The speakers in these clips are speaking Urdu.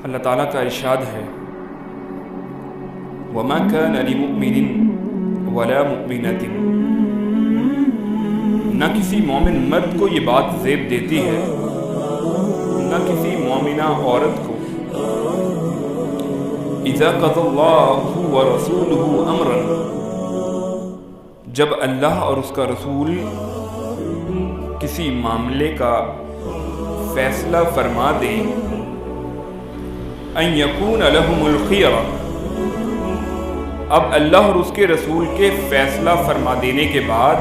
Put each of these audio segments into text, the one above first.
اللہ تعالیٰ کا ارشاد ہے وَمَا كَانَ لِمُؤْمِنٍ وَلَا مُؤْمِنَةٍ، نہ کسی مومن مرد کو یہ بات زیب دیتی ہے نہ کسی مومنہ عورت کو، اِذَا قَضَى اللَّهُ وَرَسُولُهُ أَمْرًا، جب اللہ اور اس کا رسول کسی معاملے کا فیصلہ فرما دیں، ان یکون لہم الخیرہ، اب اللہ اور اس کے رسول کے فیصلہ فرما دینے کے بعد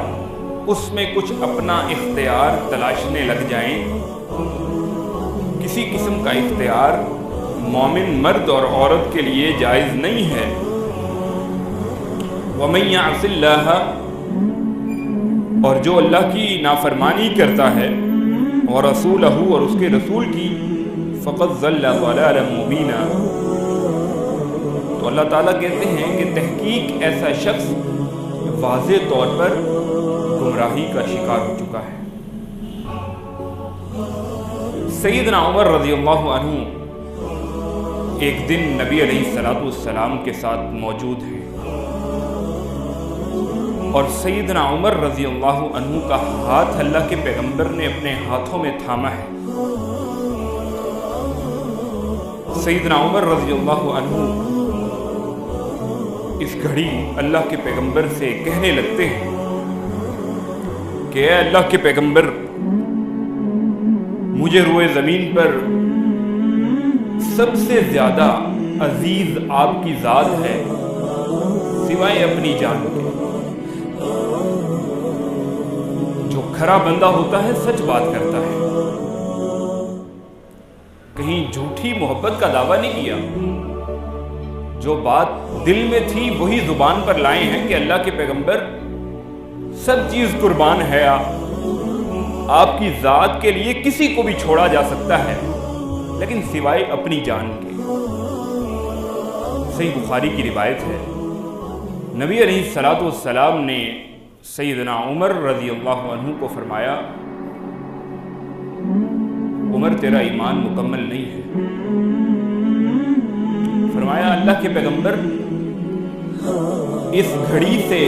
اس میں کچھ اپنا اختیار تلاشنے لگ جائیں، کسی قسم کا اختیار مومن مرد اور عورت کے لیے جائز نہیں ہے۔ وَمَن يَعْصِ اللَّهَ، اور جو اللہ کی نافرمانی کرتا ہے، وَرَسُولَهُ، اور اس کے رسول کی، فَقَدْ ضَلَّ ضَلَالًا مُبِينًا، تو اللہ تعالیٰ کہتے ہیں کہ تحقیق ایسا شخص واضح طور پر گمراہی کا شکار ہو چکا ہے۔ سیدنا عمر رضی اللہ عنہ ایک دن نبی علیہ السلام کے ساتھ موجود ہیں، اور سیدنا عمر رضی اللہ عنہ کا ہاتھ اللہ کے پیغمبر نے اپنے ہاتھوں میں تھاما ہے۔ سیدنا عمر رضی اللہ عنہ اس گھڑی اللہ کے پیغمبر سے کہنے لگتے ہیں کہ اے اللہ کے پیغمبر، مجھے روئے زمین پر سب سے زیادہ عزیز آپ کی ذات ہے سوائے اپنی جان کے۔ جو کھرا بندہ ہوتا ہے سچ بات کرتا ہے، کہیں جھوٹی محبت کا دعویٰ نہیں کیا، جو بات دل میں تھی وہی زبان پر لائے ہیں کہ اللہ کے پیغمبر سب چیز قربان ہے، آپ کی ذات کے لیے کسی کو بھی چھوڑا جا سکتا ہے لیکن سوائے اپنی جان کے۔ صحیح بخاری کی روایت ہے، نبی علیہ السلام نے سیدنا عمر رضی اللہ عنہ کو فرمایا، عمر تیرا ایمان مکمل نہیں ہے۔ فرمایا اللہ کے پیغمبر، اس گھڑی سے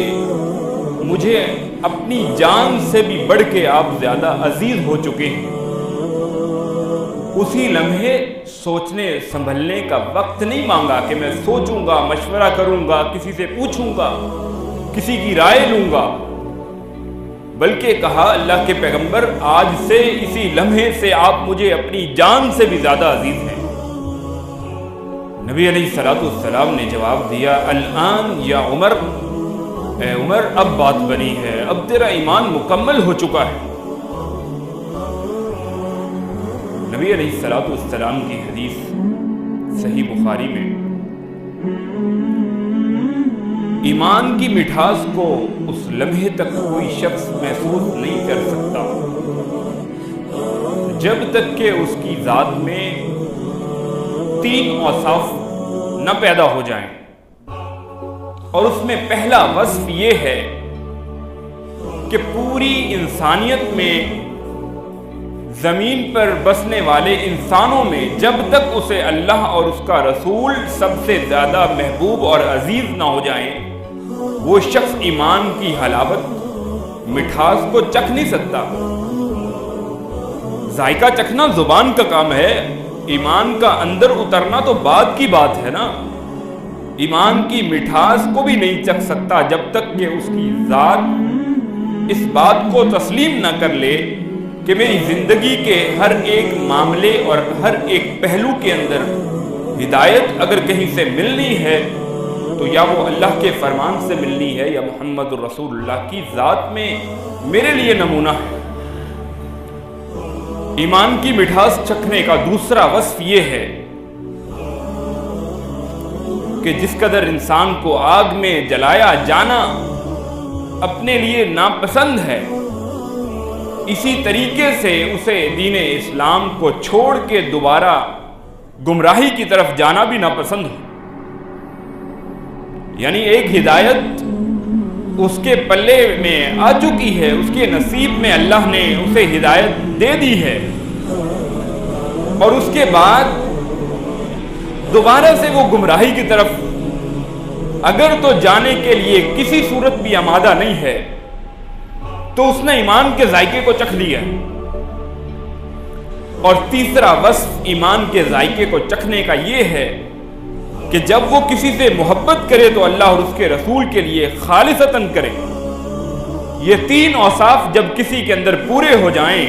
مجھے اپنی جان سے بھی بڑھ کے آپ زیادہ عزیز ہو چکے ہیں۔ اسی لمحے سوچنے سنبھلنے کا وقت نہیں مانگا کہ میں سوچوں گا، مشورہ کروں گا، کسی سے پوچھوں گا، کسی کی رائے لوں گا، بلکہ کہا اللہ کے پیغمبر آج سے اسی لمحے سے آپ مجھے اپنی جان سے بھی زیادہ عزیز ہیں۔ نبی علیہ السلام نے جواب دیا، الآن یا عمر، اے عمر اب بات بنی ہے، اب تیرا ایمان مکمل ہو چکا ہے۔ نبی علیہ السلام کی حدیث صحیح بخاری میں، ایمان کی مٹھاس کو اس لمحے تک کوئی شخص محسوس نہیں کر سکتا جب تک کہ اس کی ذات میں 3 اوصاف نہ پیدا ہو جائیں، اور اس میں پہلا وصف یہ ہے کہ پوری انسانیت میں، زمین پر بسنے والے انسانوں میں جب تک اسے اللہ اور اس کا رسول سب سے زیادہ محبوب اور عزیز نہ ہو جائیں، وہ شخص ایمان کی حلاوت، مٹھاس کو چکھ نہیں سکتا۔ ذائقہ چکھنا زبان کا کام ہے، ایمان کا اندر اترنا تو بعد کی بات ہے نا۔ ایمان کی مٹھاس کو بھی نہیں چکھ سکتا جب تک کہ اس کی ذات اس بات کو تسلیم نہ کر لے کہ میری زندگی کے ہر ایک معاملے اور ہر ایک پہلو کے اندر ہدایت اگر کہیں سے ملنی ہے تو یا وہ اللہ کے فرمان سے ملنی ہے یا محمد الرسول اللہ کی ذات میں میرے لیے نمونہ ہے۔ ایمان کی مٹھاس چکھنے کا دوسرا وصف یہ ہے کہ جس قدر انسان کو آگ میں جلایا جانا اپنے لیے ناپسند ہے، اسی طریقے سے اسے دین اسلام کو چھوڑ کے دوبارہ گمراہی کی طرف جانا بھی ناپسند ہے۔ یعنی ایک ہدایت اس کے پلے میں آ چکی ہے، اس کے نصیب میں اللہ نے اسے ہدایت دے دی ہے، اور اس کے بعد دوبارہ سے وہ گمراہی کی طرف اگر تو جانے کے لیے کسی صورت بھی آمادہ نہیں ہے تو اس نے ایمان کے ذائقے کو چکھ لیا ہے۔ اور تیسرا وصف ایمان کے ذائقے کو چکھنے کا یہ ہے کہ جب وہ کسی سے محبت کرے تو اللہ اور اس کے رسول کے لیے خالصتاً کرے۔ یہ تین اوصاف جب کسی کے اندر پورے ہو جائیں،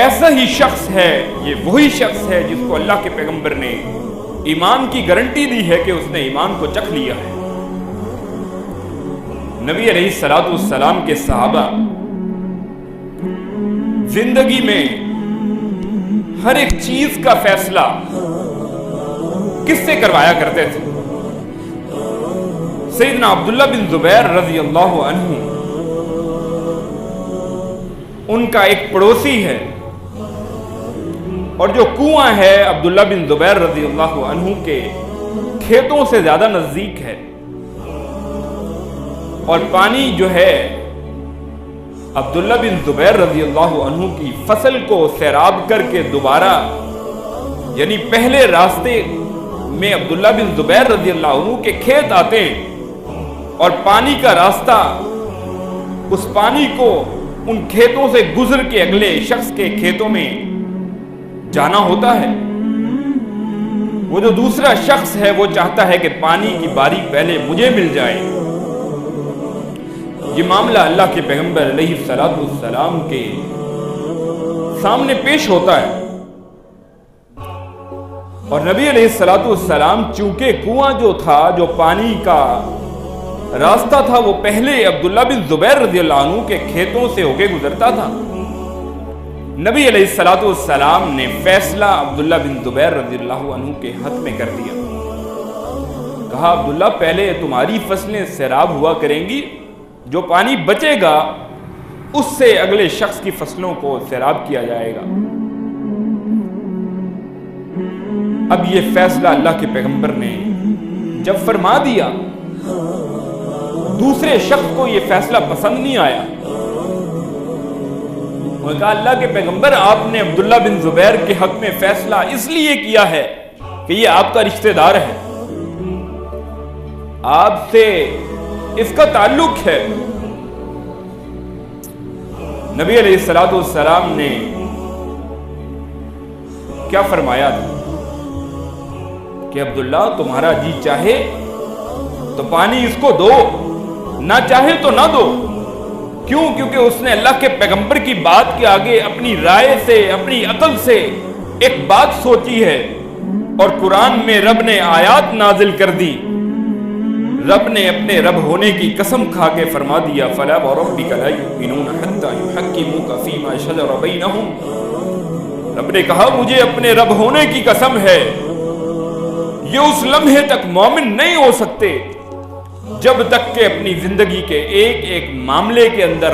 ایسا ہی شخص ہے، یہ وہی شخص ہے جس کو اللہ کے پیغمبر نے ایمان کی گارنٹی دی ہے کہ اس نے ایمان کو چکھ لیا ہے۔ نبی علیہ الصلوۃ والسلام کے صحابہ زندگی میں ہر ایک چیز کا فیصلہ کس سے کروایا کرتے تھے؟ سیدنا عبداللہ بن زبیر رضی اللہ عنہ ان کا ایک پڑوسی ہے، اور جو کنواں ہے عبداللہ بن زبیر رضی اللہ عنہ کے کھیتوں سے زیادہ نزدیک ہے، اور پانی جو ہے عبداللہ بن زبیر رضی اللہ عنہ کی فصل کو سیراب کر کے دوبارہ، یعنی پہلے راستے میں عبداللہ بن زبیر رضی اللہ عنہ کے کھیت آتے ہیں، اور پانی کا راستہ اس پانی کو ان کھیتوں سے گزر کے اگلے شخص کے کھیتوں میں جانا ہوتا ہے۔ وہ جو دوسرا شخص ہے وہ چاہتا ہے کہ پانی کی باری پہلے مجھے مل جائے۔ یہ معاملہ اللہ کے پیغمبر علیہ الصلوۃ والسلام کے سامنے پیش ہوتا ہے، اور نبی علیہ الصلوۃ والسلام چونکہ کنواں جو تھا، جو پانی کا راستہ تھا، وہ پہلے عبداللہ بن زبیر رضی اللہ عنہ کے کھیتوں سے ہو کے گزرتا تھا، نبی علیہ الصلوۃ والسلام نے فیصلہ عبداللہ بن زبیر رضی اللہ عنہ کے حق میں کر دیا۔ کہا عبداللہ پہلے تمہاری فصلیں سیراب ہوا کریں گی، جو پانی بچے گا اس سے اگلے شخص کی فصلوں کو سیراب کیا جائے گا۔ اب یہ فیصلہ اللہ کے پیغمبر نے جب فرما دیا، دوسرے شخص کو یہ فیصلہ پسند نہیں آیا۔ انہوں نے کہا اللہ کے پیغمبر آپ نے عبداللہ بن زبیر کے حق میں فیصلہ اس لیے کیا ہے کہ یہ آپ کا رشتہ دار ہے، آپ سے اس کا تعلق ہے۔ نبی علیہ الصلوۃ والسلام نے کیا فرمایا تھا کہ عبداللہ تمہارا جی چاہے تو پانی اس کو دو، نہ چاہے تو نہ دو۔ کیوں؟ کیونکہ اس نے اللہ کے پیغمبر کی بات کے آگے اپنی رائے سے، اپنی عقل سے ایک بات سوچی ہے، اور قرآن میں رب نے آیات نازل کر دی۔ رب نے اپنے رب ہونے کی قسم کھا کے فرما دیا فَلَا وَرَبِّكَ لَا يُؤْمِنُونَ حَتَّى يُحَكِّمُوكَ فِي مَا شَجَرَ بَيْنَهُمْ۔ رب نے کہا مجھے اپنے رب ہونے کی قسم ہے، یہ اس لمحے تک مومن نہیں ہو سکتے جب تک کہ اپنی زندگی کے ایک ایک معاملے کے اندر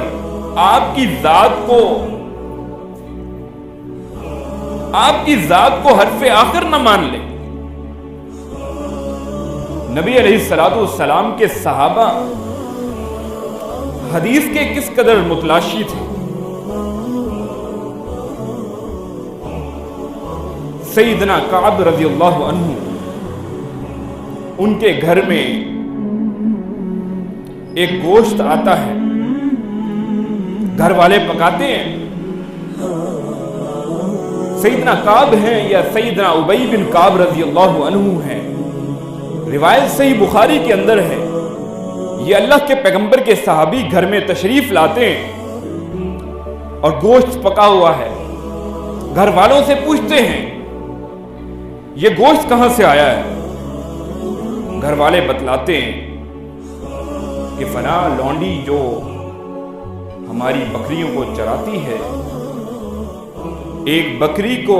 آپ کی ذات کو حرف آخر نہ مان لے۔ نبی علیہ الصلوۃ والسلام کے صحابہ حدیث کے کس قدر متلاشی تھے۔ سیدنا کعب رضی اللہ عنہ، ان کے گھر میں ایک گوشت آتا ہے، گھر والے پکاتے ہیں، سیدنا کعب ہیں یا سیدنا ابی بن کعب رضی اللہ عنہ ہیں، روایت صحیح بخاری کے اندر ہے، یہ اللہ کے پیغمبر کے صحابی گھر میں تشریف لاتے ہیں اور گوشت پکا ہوا ہے، گھر والوں سے پوچھتے ہیں یہ گوشت کہاں سے آیا ہے؟ گھر والے بتلاتے ہیں کہ فلاں لونڈی جو ہماری بکریوں کو چراتی ہے، ایک بکری کو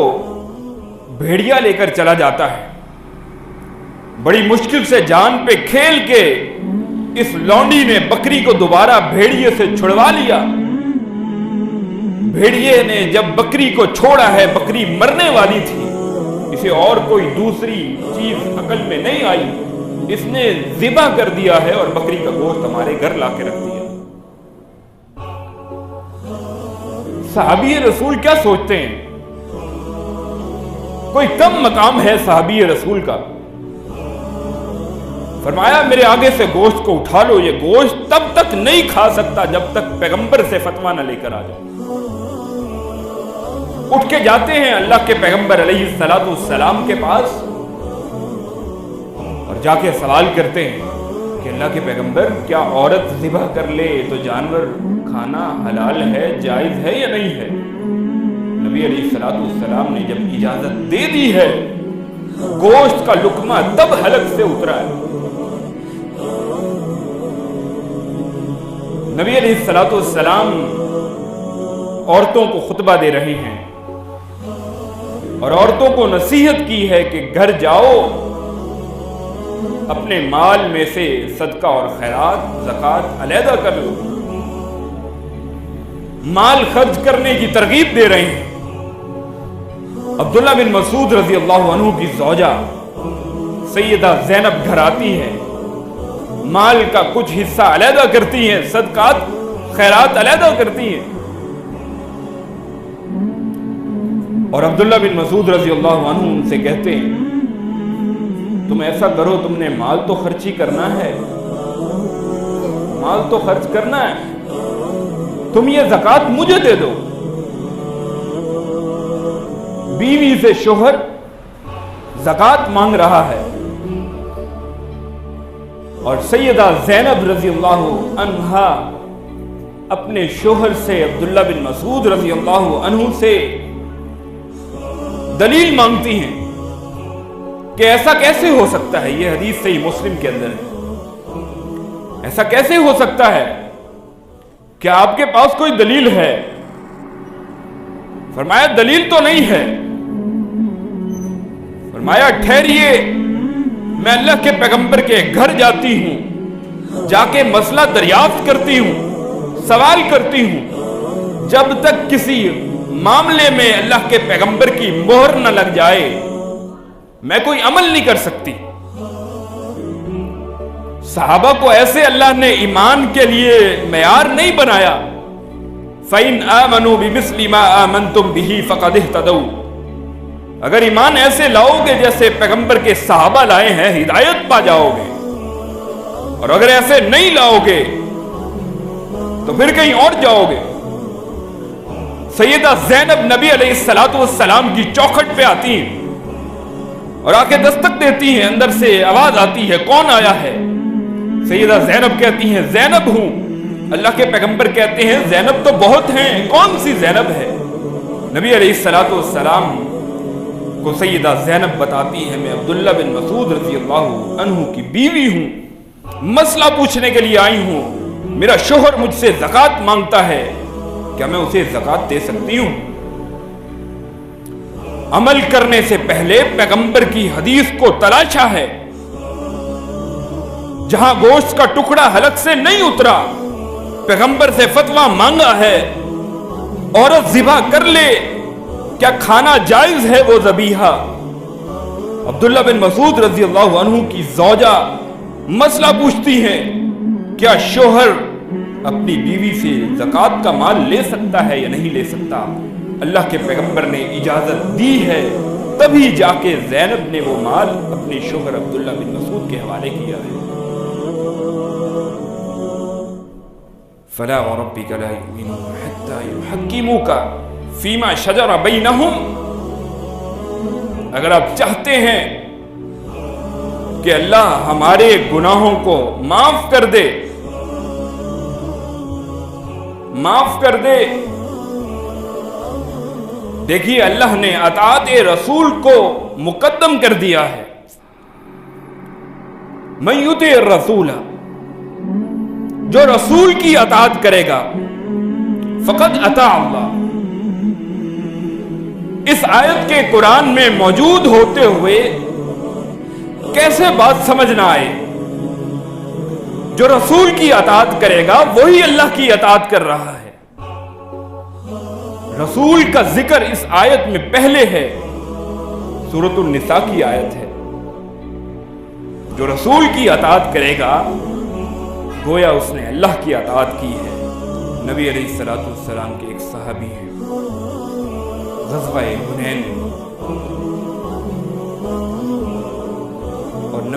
بھیڑیا لے کر چلا جاتا ہے، بڑی مشکل سے جان پہ کھیل کے اس لونڈی نے بکری کو دوبارہ بھیڑیے سے چھڑوا لیا۔ بھیڑیے نے جب بکری کو چھوڑا ہے، بکری مرنے والی تھی، اسے اور کوئی دوسری چیز عقل میں نہیں آئی، اس نے ذبح کر دیا ہے اور بکری کا گوشت ہمارے گھر لا کے رکھ دیا۔ صحابی رسول کیا سوچتے ہیں کوئی کم مقام ہے صحابی رسول کا؟ فرمایا میرے آگے سے گوشت کو اٹھا لو، یہ گوشت تب تک نہیں کھا سکتا جب تک پیغمبر سے فتویٰ نہ لے کر آ جاؤ۔ اٹھ کے جاتے ہیں اللہ کے پیغمبر علیہ السلام کے پاس اور جا کے سوال کرتے ہیں کہ اللہ کے پیغمبر، کیا عورت ذبح کر لے تو جانور کھانا حلال ہے، جائز ہے یا نہیں ہے؟ نبی علیہ السلام نے جب اجازت دے دی ہے، گوشت کا لقمہ تب حلق سے اترا ہے۔ نبی علیہ السلام عورتوں کو خطبہ دے رہے ہیں اور عورتوں کو نصیحت کی ہے کہ گھر جاؤ، اپنے مال میں سے صدقہ اور خیرات، زکوٰۃ علیحدہ کر لو۔ مال خرچ کرنے کی ترغیب دے رہے ہیں۔ عبداللہ بن مسعود رضی اللہ عنہ کی زوجہ سیدہ زینب گھر آتی ہے، مال کا کچھ حصہ علیحدہ کرتی ہیں، صدقات خیرات علیحدہ کرتی ہیں، اور عبداللہ بن مسعود رضی اللہ عنہ ان سے کہتے ہیں تم ایسا کرو، تم نے مال تو خرچ ہی کرنا ہے، مال تو خرچ کرنا ہے، تم یہ زکوٰۃ مجھے دے دو۔ بیوی سے شوہر زکوٰۃ مانگ رہا ہے اور سیدہ زینب رضی اللہ عنہا اپنے شوہر سے عبداللہ بن مسعود رضی اللہ عنہ سے دلیل مانگتی ہیں کہ ایسا کیسے ہو سکتا ہے، یہ حدیث صحیح مسلم کے اندر ہے، ایسا کیسے ہو سکتا ہے؟ کیا آپ کے پاس کوئی دلیل ہے؟ فرمایا دلیل تو نہیں ہے۔ فرمایا ٹھہریے، میں اللہ کے پیغمبر کے گھر جاتی ہوں، جا کے مسئلہ دریافت کرتی ہوں، سوال کرتی ہوں، جب تک کسی معاملے میں اللہ کے پیغمبر کی مہر نہ لگ جائے میں کوئی عمل نہیں کر سکتی۔ صحابہ کو ایسے اللہ نے ایمان کے لیے معیار نہیں بنایا، فَإِنْ آمَنُوا بِمِثْلِ مَا آمَنْتُمْ بِهِ فَقَدِ اهْتَدَوْا، اگر ایمان ایسے لاؤ گے جیسے پیغمبر کے صحابہ لائے ہیں ہدایت پا جاؤ گے، اور اگر ایسے نہیں لاؤ گے تو پھر کہیں اور جاؤ گے۔ سیدہ زینب نبی علیہ السلام کی چوکھٹ پہ آتی ہیں اور آ کے دستک دیتی ہیں، اندر سے آواز آتی ہے کون آیا ہے؟ سیدہ زینب کہتی ہیں زینب ہوں۔ اللہ کے پیغمبر کہتے ہیں زینب تو بہت ہیں، کون سی زینب ہے؟ نبی علیہ السلام کو سیدہ زینب بتاتی ہے میں عبداللہ بن مسعود رضی اللہ عنہ کی بیوی ہوں، مسئلہ پوچھنے کے لیے آئی ہوں، میرا شوہر مجھ سے زکوٰۃ مانگتا ہے، کیا میں اسے زکوٰۃ دے سکتی ہوں؟ عمل کرنے سے پہلے پیغمبر کی حدیث کو تلاشا ہے، جہاں گوشت کا ٹکڑا حلق سے نہیں اترا پیغمبر سے فتویٰ مانگا ہے، عورت ذبح کر لے کیا کھانا جائز ہے وہ ذبیحہ؟ عبداللہ بن مسعود رضی اللہ عنہ کی زوجہ مسئلہ پوچھتی ہیں کیا شوہر اپنی بیوی سے زکوٰۃ کا مال لے سکتا ہے یا نہیں لے سکتا؟ اللہ کے پیغمبر نے اجازت دی ہے، تبھی جا کے زینب نے وہ مال اپنے شوہر عبداللہ بن مسعود کے حوالے کیا ہے۔ فَلَا وَرَبِّكَ لَا يُؤْمِنُونَ حَتَّى يُحَكِّمُوكَ فِيمَا شَجَرَ بَيْنَهُمْ۔ اگر آپ چاہتے ہیں کہ اللہ ہمارے گناہوں کو معاف کر دے، معاف کر دے، دیکھیے اللہ نے اطاعت رسول کو مقدم کر دیا ہے۔ مَن یُطِعِ الرَّسُولَ، جو رسول کی اطاعت کرے گا فقد اطاع اللہ۔ اس آیت کے قرآن میں موجود ہوتے ہوئے کیسے بات سمجھ نہ آئے؟ جو رسول کی اطاعت کرے گا وہی اللہ کی اطاعت کر رہا ہے۔ رسول کا ذکر اس آیت میں پہلے ہے، سورۃ النساء کی آیت ہے۔ جو رسول کی اطاعت کرے گا گویا اس نے اللہ کی اطاعت کی ہے۔ نبی علیہ السلام کے ایک صحابی ہیں، غزوہ حنین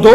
2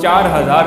4000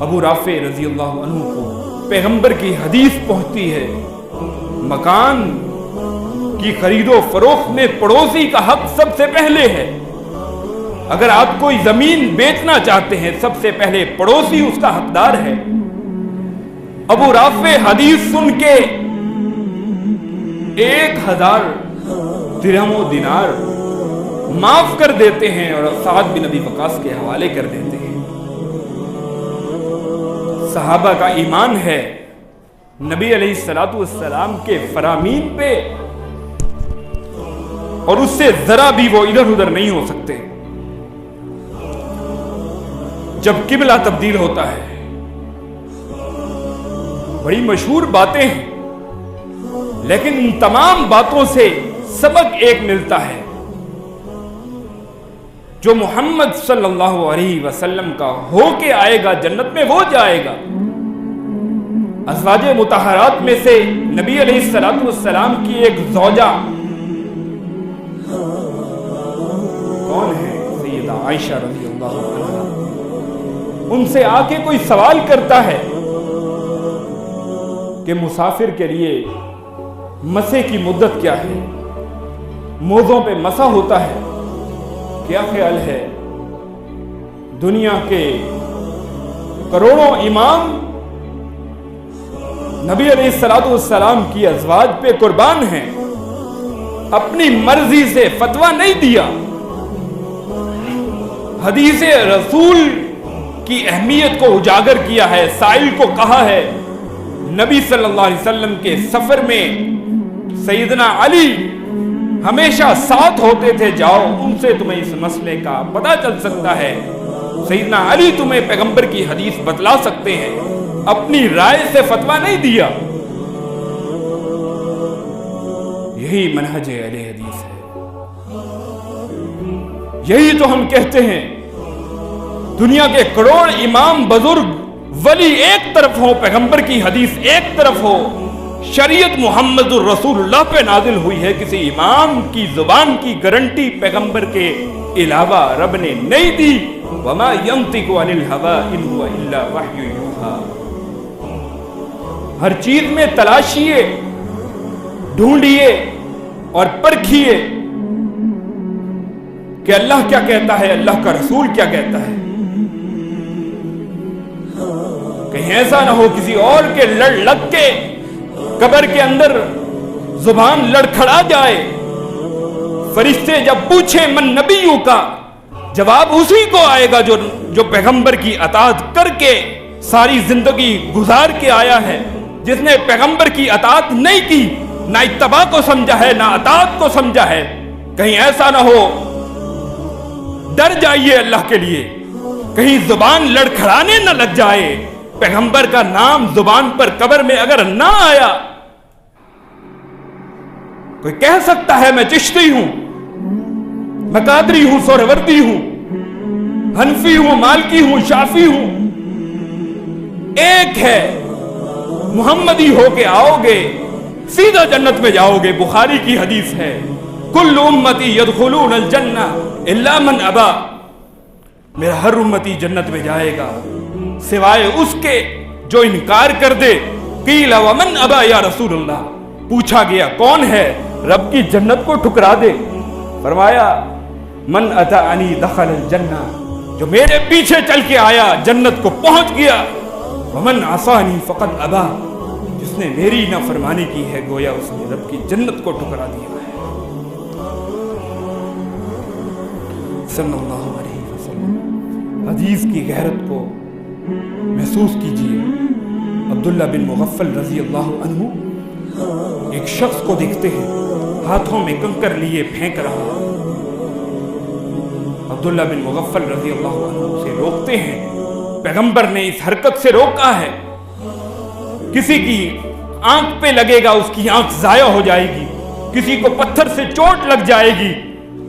ابو رافع رضی اللہ عنہ کو پیغمبر کی حدیث پہنچتی ہے، مکان کی خرید و فروخت میں پڑوسی کا حق سب سے پہلے ہے۔ اگر آپ کوئی زمین بیچنا چاہتے ہیں، سب سے پہلے پڑوسی اس کا حقدار ہے۔ ابو رافع حدیث سن کے 1000 درہم و دینار معاف کر دیتے ہیں اور سعد بن ابی وقاص کے حوالے کر دیتے ہیں۔ صحابہ کا ایمان ہے نبی علیہ الصلوۃ والسلام کے فرامین پہ، اور اس سے ذرا بھی وہ ادھر ادھر نہیں ہو سکتے۔ جب قبلہ تبدیل ہوتا ہے، بڑی مشہور باتیں ہیں، لیکن ان تمام باتوں سے سبق ایک ملتا ہے، جو محمد صلی اللہ علیہ وسلم کا ہو کے آئے گا جنت میں وہ جائے گا۔ ازواج مطہرات میں سے نبی علیہ الصلوۃ والسلام کی ایک زوجہ کون ہے؟ سیدہ عائشہ رضی اللہ عنہا۔ ان سے آ کے کوئی سوال کرتا ہے کہ مسافر کے لیے مسے کی مدت کیا ہے، موزوں پہ مسا ہوتا ہے، کیا خیال ہے؟ دنیا کے کروڑوں امام نبی علیہ الصلوۃ والسلام کی ازواج پہ قربان ہیں، اپنی مرضی سے فتویٰ نہیں دیا۔ حدیث رسول کی اہمیت کو اجاگر کیا ہے، سائل کو کہا ہے۔ نبی صلی اللہ علیہ وسلم کے سفر میں سیدنا علی ہمیشہ ساتھ ہوتے تھے، جاؤ ان سے تمہیں اس مسئلے کا پتہ چل سکتا ہے۔ سیدنا علی تمہیں پیغمبر کی حدیث بتلا سکتے ہیں، اپنی رائے سے فتویٰ نہیں دیا۔ یہی منہج اہل حدیث ہے، یہی تو ہم کہتے ہیں دنیا کے کروڑ امام بزرگ ولی ایک طرف ہو، پیغمبر کی حدیث ایک طرف ہو، شریعت محمد الرسول اللہ پہ نازل ہوئی ہے، کسی امام کی زبان کی گارنٹی پیغمبر کے علاوہ رب نے نہیں دی۔ وما ينطق عن الهوى ان هو الا وحی یوحی۔ ہر چیز میں تلاشیے، ڈھونڈیے اور پرکھیے کہ اللہ کیا کہتا ہے، اللہ کا رسول کیا کہتا ہے۔ کہیں ایسا نہ ہو کسی اور کے لڑ لگ کے قبر کے اندر زبان لڑکھڑا جائے، فرشتے جب پوچھیں من نبیوں کا، جواب اسی کو آئے گا جو پیغمبر کی اطاعت کر کے ساری زندگی گزار کے آیا ہے۔ جس نے پیغمبر کی اطاعت نہیں کی، نہ اتباع کو سمجھا ہے نہ اطاعت کو سمجھا ہے، کہیں ایسا نہ ہو ڈر جائیے اللہ کے لیے، کہیں زبان لڑکھڑانے نہ لگ جائے۔ پیغمبر کا نام زبان پر قبر میں اگر نہ آیا، کوئی کہہ سکتا ہے میں چشتی ہوں، میں قادری ہوں، سہروردی ہوں، حنفی ہوں، مالکی ہوں، شافی ہوں، ایک ہے محمدی ہو کے آؤ گے سیدھا جنت میں جاؤ گے۔ بخاری کی حدیث ہے کل امتی یدخلون الجنہ الا من ابا، میرا ہر امتی جنت میں جائے گا سوائے اس کے جو انکار کر دے۔ قیل ومن ابا یا رسول اللہ، پوچھا گیا کون ہے رب کی جنت کو ٹھکرا دے؟ فرمایا من اتانی دخل الجنہ، جو میرے پیچھے چل کے آیا جنت کو پہنچ گیا۔ ومن عصانی فقد ابا، جس نے میری نافرمانی کی ہے گویا اس نے رب کی جنت کو ٹھکرا دیا ہے۔ صلی اللہ علیہ وسلم حدیث کی غیرت کو محسوس کیجئے۔ عبداللہ بن مغفل رضی اللہ عنہ ایک شخص کو دیکھتے ہیں ہاتھوں میں کنکر لیے پھینک رہا۔ عبداللہ بن مغفل رضی اللہ عنہ اسے روکتے ہیں، پیغمبر نے اس حرکت سے روکا ہے، کسی کی آنکھ پہ لگے گا اس کی آنکھ ضائع ہو جائے گی، کسی کو پتھر سے چوٹ لگ جائے گی،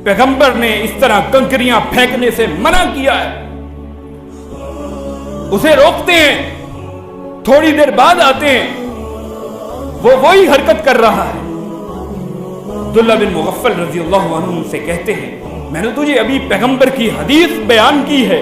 پیغمبر نے اس طرح کنکریاں پھینکنے سے منع کیا ہے۔ اسے روکتے ہیں، تھوڑی دیر بعد آتے ہیں، وہ وہی حرکت کر رہا ہے۔ عبداللہ بن مغفل رضی اللہ عنہ سے کہتے ہیں میں نے تجھے ابھی پیغمبر کی حدیث بیان کی ہے،